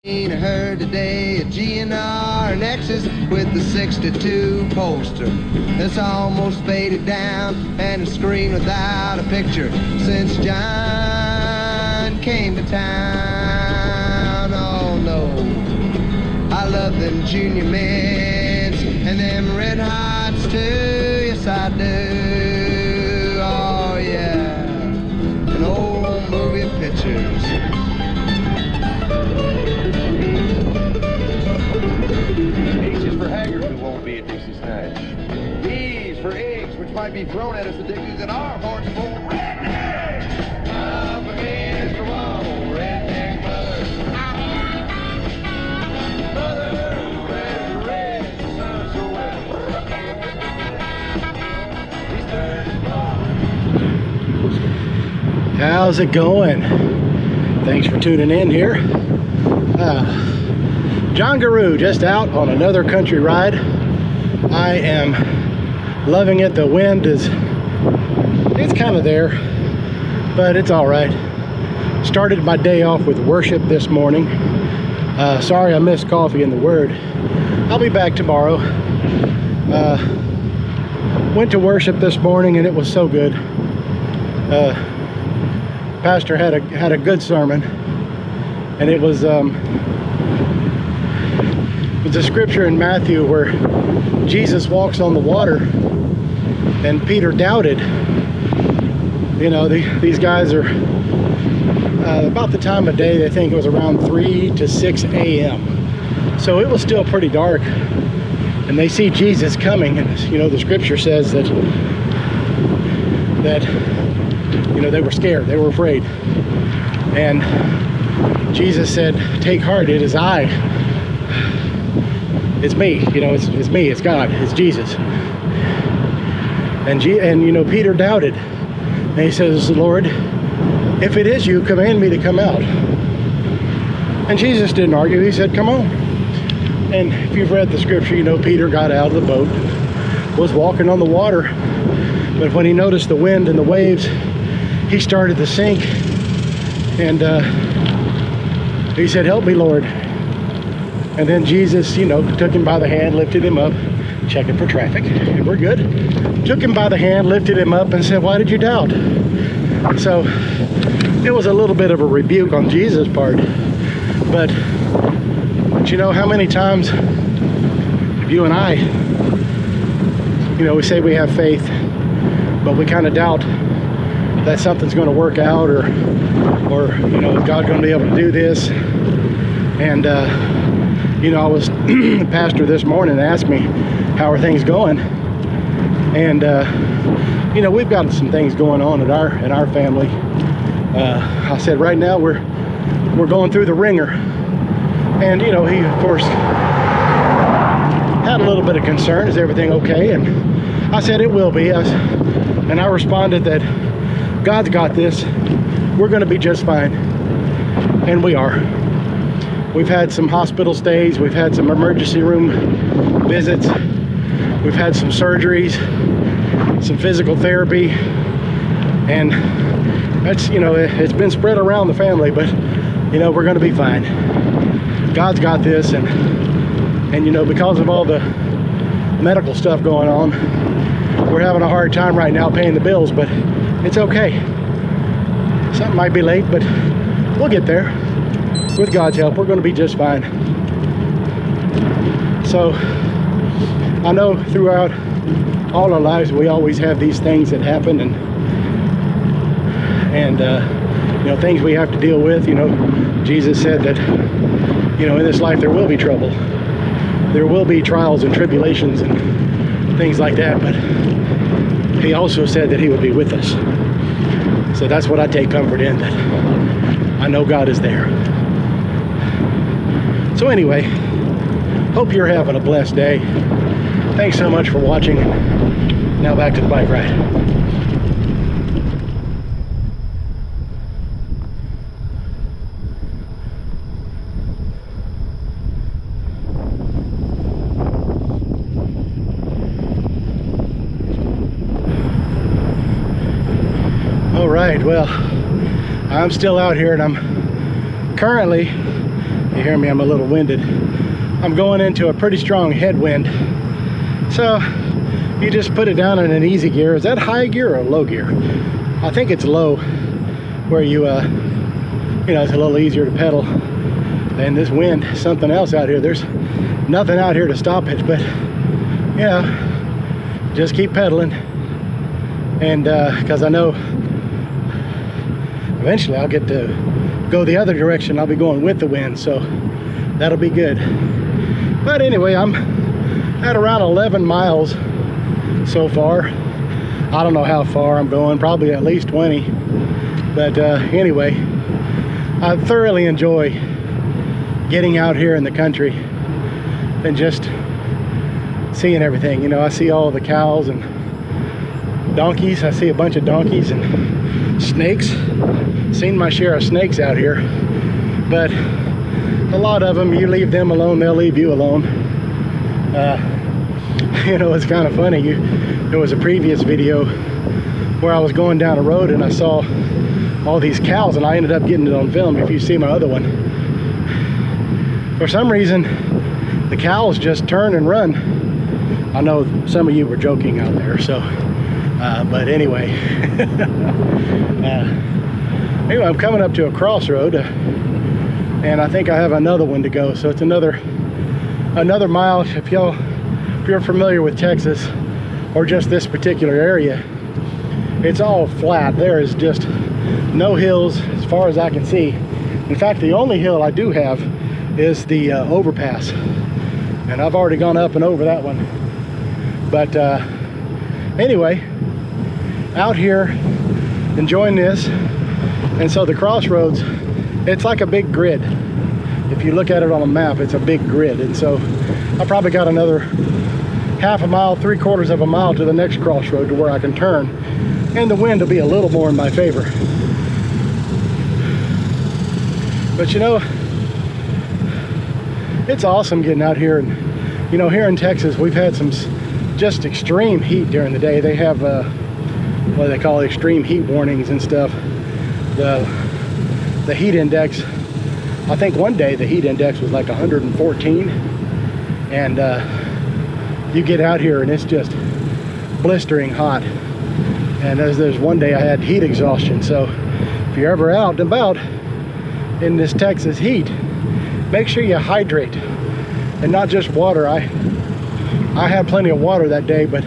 I heard today a GNR Nexus with the 62 poster that's almost faded down and a screen without a picture since John came to town. Oh no, I love them Junior Mints and them Red Hots too, yes I do. Oh yeah, and old movie pictures. E's for eggs, which might be thrown at us addicted in our hearts for rednecks. Up against the wall, redneck mother. Mother, red, red, sun so well. How's it going? Thanks for tuning in here. John Garou just out on another country ride. I am loving it. The wind is, it's kind of there, but it's all right. Started my day off with worship this morning. Sorry I missed Coffee and the Word. I'll be back tomorrow. Went to worship this morning and it was so good. Pastor had a good sermon, and it was a scripture in Matthew where Jesus walks on the water and Peter doubted. You know, these guys are about the time of day, they think it was around 3 to 6 a.m. So it was still pretty dark, and they see Jesus coming, and you know the scripture says that you know they were scared, they were afraid, and Jesus said, "Take heart, it is I. It's me, you know, it's me, it's God, it's Jesus." And you know, Peter doubted. And he says, "Lord, if it is you, command me to come out." And Jesus didn't argue. He said, "Come on." And if you've read the scripture, you know Peter got out of the boat, was walking on the water. But when he noticed the wind and the waves, he started to sink. And he said, "Help me, Lord." And then Jesus, you know, took him by the hand, lifted him up, checking for traffic, and we're good. Took him by the hand, lifted him up, and said, "Why did you doubt?" So it was a little bit of a rebuke on Jesus' part. But you know, how many times you and I, you know, we say we have faith, but we kind of doubt that something's going to work out, or you know, is God going to be able to do this? And you know, I was the pastor this morning asked me, "How are things going?" And you know, we've got some things going on in our family. I said, right now we're going through the ringer, and you know, he of course had a little bit of concern. Is everything okay? And I said it will be. And I responded that God's got this. We're going to be just fine, and we are. We've had some hospital stays, we've had some emergency room visits, we've had some surgeries, some physical therapy, and that's, you know, it's been spread around the family, but you know, we're going to be fine. God's got this, and you know, because of all the medical stuff going on, we're having a hard time right now paying the bills, but it's okay. Something might be late, but we'll get there. With God's help, we're going to be just fine. So I know throughout all our lives we always have these things that happen, and you know, things we have to deal with. You know, Jesus said that, you know, in this life there will be trouble, there will be trials and tribulations and things like that, but he also said that he would be with us. So that's what I take comfort in, that I know God is there. So anyway, hope you're having a blessed day. Thanks so much for watching. Now back to the bike ride. All right, well, I'm still out here, and I'm currently You hear me, I'm a little winded. I'm going into a pretty strong headwind. So you just put it down in an easy gear. Is that high gear or low gear? I think it's low, where you know, it's a little easier to pedal. And this wind, something else out here. There's nothing out here to stop it, but you know, just keep pedaling. And because I know eventually I'll get to go the other direction. I'll be going with the wind, so that'll be good. But anyway, I'm at around 11 miles so far. I don't know how far I'm going, probably at least 20. But anyway, I thoroughly enjoy getting out here in the country and just seeing everything. You know, I see all the cows and donkeys. I see a bunch of donkeys and snakes. Seen my share of snakes out here, but a lot of them, you leave them alone, they'll leave you alone. You know, it's kind of funny. There was a previous video where I was going down a road and I saw all these cows, and I ended up getting it on film. If you see my other one, for some reason the cows just turn and run. I know some of you were joking out there, so but anyway. Anyway, I'm coming up to a crossroad, and I think I have another one to go. So it's another mile. If you're familiar with Texas, or just this particular area, it's all flat. There is just no hills as far as I can see. In fact, the only hill I do have is the overpass, and I've already gone up and over that one. But anyway, out here enjoying this. And so the crossroads, it's like a big grid. If you look at it on a map, it's a big grid. And so I probably got another half a mile, 3/4 of a mile to the next crossroad to where I can turn, and the wind will be a little more in my favor. But you know, it's awesome getting out here. And you know, here in Texas, we've had some just extreme heat during the day. They have what they call extreme heat warnings and stuff. The heat index, I think one day the heat index was like 114, and you get out here and it's just blistering hot. And there's one day I had heat exhaustion. So if you're ever out and about in this Texas heat, make sure you hydrate, and not just water. I had plenty of water that day, but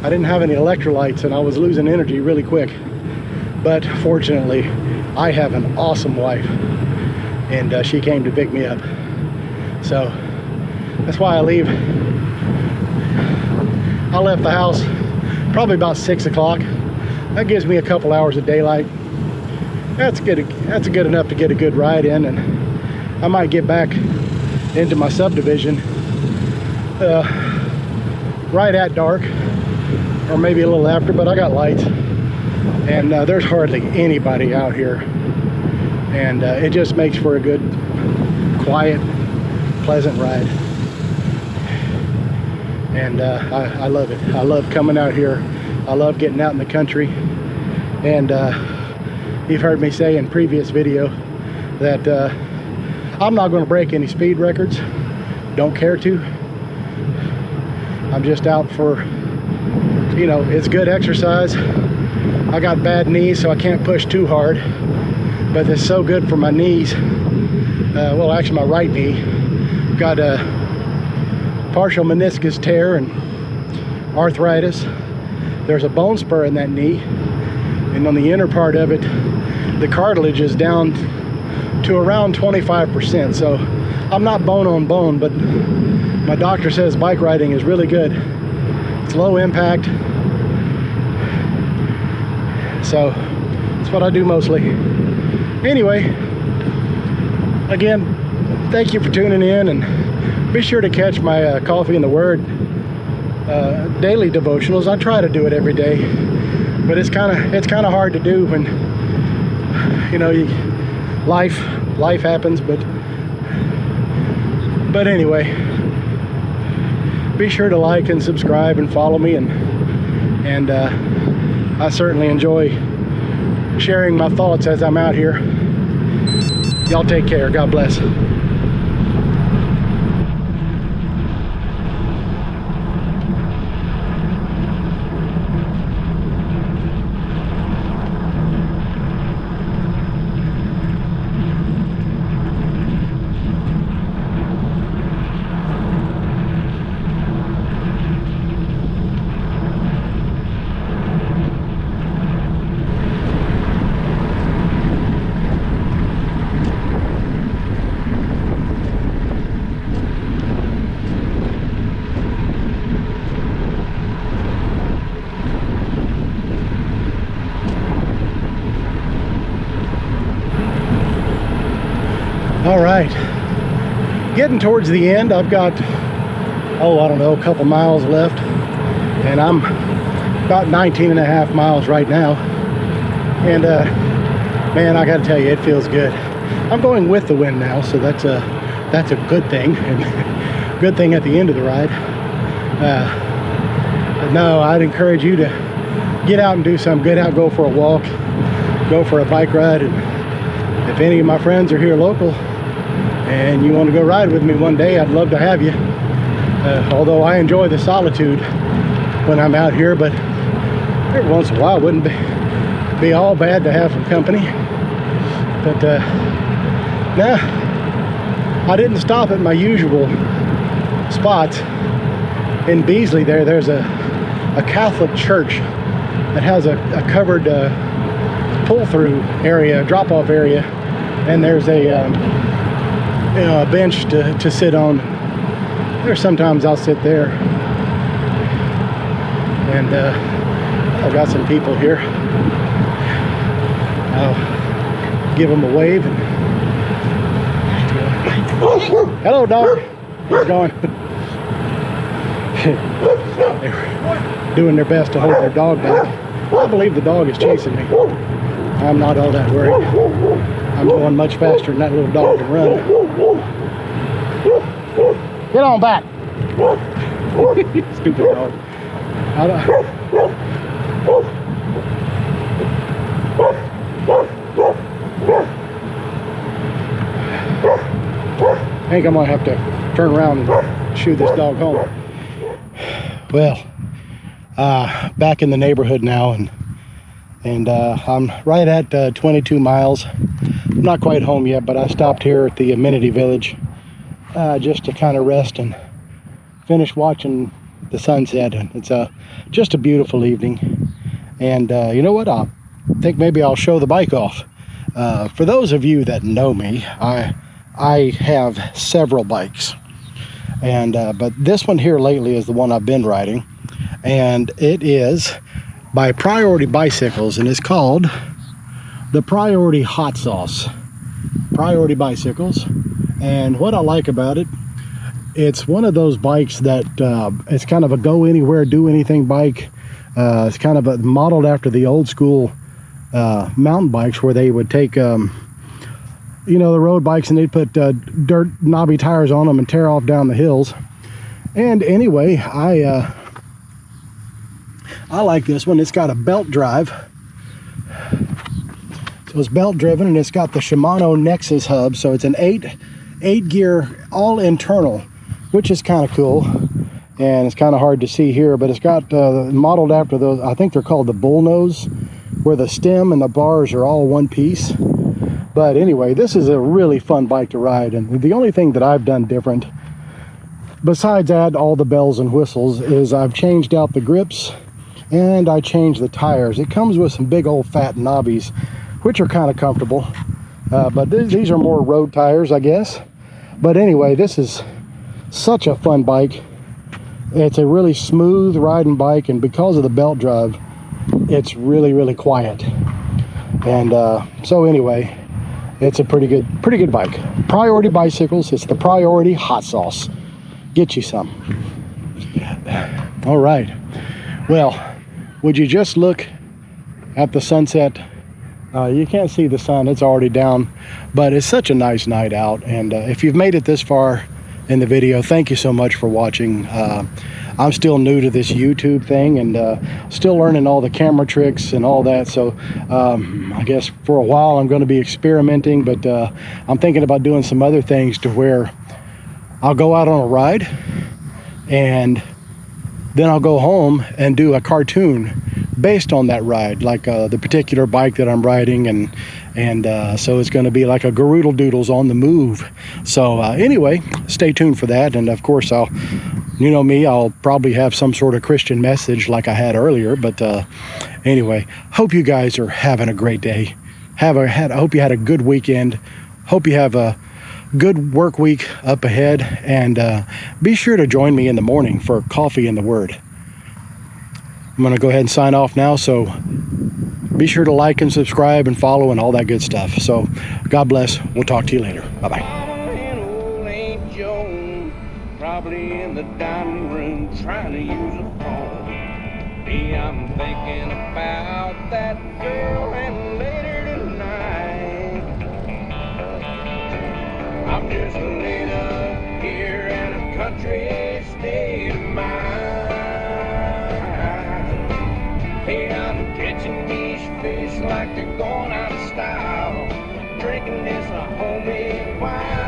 I didn't have any electrolytes, and I was losing energy really quick. But fortunately, I have an awesome wife, and she came to pick me up. So that's why I leave. I left the house probably about 6 o'clock. That gives me a couple hours of daylight. That's good. That's good enough to get a good ride in, and I might get back into my subdivision right at dark, or maybe a little after, but I got lights. And there's hardly anybody out here, and it just makes for a good, quiet, pleasant ride. And I love it. I love coming out here. I love getting out in the country. And you've heard me say in previous video that I'm not going to break any speed records. Don't care to. I'm just out for, you know, it's good exercise. I got bad knees, so I can't push too hard, but it's so good for my knees. Well, actually my right knee. Got a partial meniscus tear and arthritis. There's a bone spur in that knee, and on the inner part of it, the cartilage is down to around 25%. So I'm not bone on bone, but my doctor says bike riding is really good. It's low impact. So that's what I do mostly. Anyway, again, thank you for tuning in, and be sure to catch my Coffee and the Word daily devotionals. I try to do it every day, but it's kind of hard to do when, you know, life happens. But anyway, be sure to like and subscribe and follow me, and I certainly enjoy sharing my thoughts as I'm out here. Y'all take care. God bless. getting towards the end. I've got, oh, I don't know, a couple miles left, and I'm about 19 and a half miles right now. And man, I gotta tell you, it feels good. I'm going with the wind now, so that's a good thing, and good thing at the end of the ride. But no, I'd encourage you to get out and do something. Get out, go for a walk, go for a bike ride. And if any of my friends are here local and you want to go ride with me one day, I'd love to have you. Although I enjoy the solitude when I'm out here, but every once in a while it wouldn't be all bad to have some company. But no, I didn't stop at my usual spots. In Beasley there's a Catholic church that has a covered pull-through area, drop-off area, and there's a you know, a bench to sit on. There's sometimes I'll sit there, and I've got some people here. I'll give them a wave. And hello, dog. How's it going? They're doing their best to hold their dog back. I believe the dog is chasing me. I'm not all that worried. I'm going much faster than that little dog can run. Get on back. Stupid dog. I think I'm gonna have to turn around and shoo this dog home. Well, back in the neighborhood now, and I'm right at 22 miles. I'm not quite home yet, but I stopped here at the amenity village just to kind of rest and finish watching the sunset. And it's just a beautiful evening. And you know what? I think maybe I'll show the bike off. For those of you that know me, I have several bikes. And but this one here lately is the one I've been riding, and it is by Priority Bicycles, and it's called the Priority Hot Sauce. Priority Bicycles. And what I like about it, it's one of those bikes that it's kind of a go anywhere, do anything bike. It's kind of modeled after the old school mountain bikes, where they would take you know, the road bikes, and they'd put dirt knobby tires on them and tear off down the hills. And anyway, I like this one. It's got a belt drive, so it's belt driven, and it's got the Shimano Nexus hub, so it's an eight gear, all internal, which is kind of cool. And it's kind of hard to see here, but it's got modeled after those, I think they're called the bullnose, where the stem and the bars are all one piece. But anyway, this is a really fun bike to ride, and the only thing that I've done different, besides add all the bells and whistles, is I've changed out the grips and I changed the tires. It comes with some big old fat knobbies, which are kind of comfortable, but these are more road tires, I guess. But anyway, this is such a fun bike. It's a really smooth riding bike, and because of the belt drive, it's really quiet. And so anyway, it's a pretty good bike. Priority Bicycles. It's the Priority Hot Sauce. Get you some. All right. Well, would you just look at the sunset? You can't see the sun. It's already down. But it's such a nice night out. And if you've made it this far in the video, thank you so much for watching. I'm still new to this YouTube thing, and still learning all the camera tricks and all that. So I guess for a while I'm going to be experimenting, but I'm thinking about doing some other things to where I'll go out on a ride, and then I'll go home and do a cartoon based on that ride, like the particular bike that I'm riding, and so it's going to be like a Garoodle Doodles on the move. So anyway, stay tuned for that. And of course, you know me, I'll probably have some sort of Christian message like I had earlier. But anyway, hope you guys are having a great day. I hope you had a good weekend. Hope you have a good work week up ahead, and be sure to join me in the morning for Coffee and the Word. I'm going to go ahead and sign off now, so be sure to like and subscribe and follow and all that good stuff. So God bless. We'll talk to you later. Bye-bye. probably in the dining room trying to use a phone. Me, I'm thinking about that girl and later tonight. I'm just laid up here in a country state of mind. Hey, I'm catching these fish like they're going out of style, drinking this homemade wine.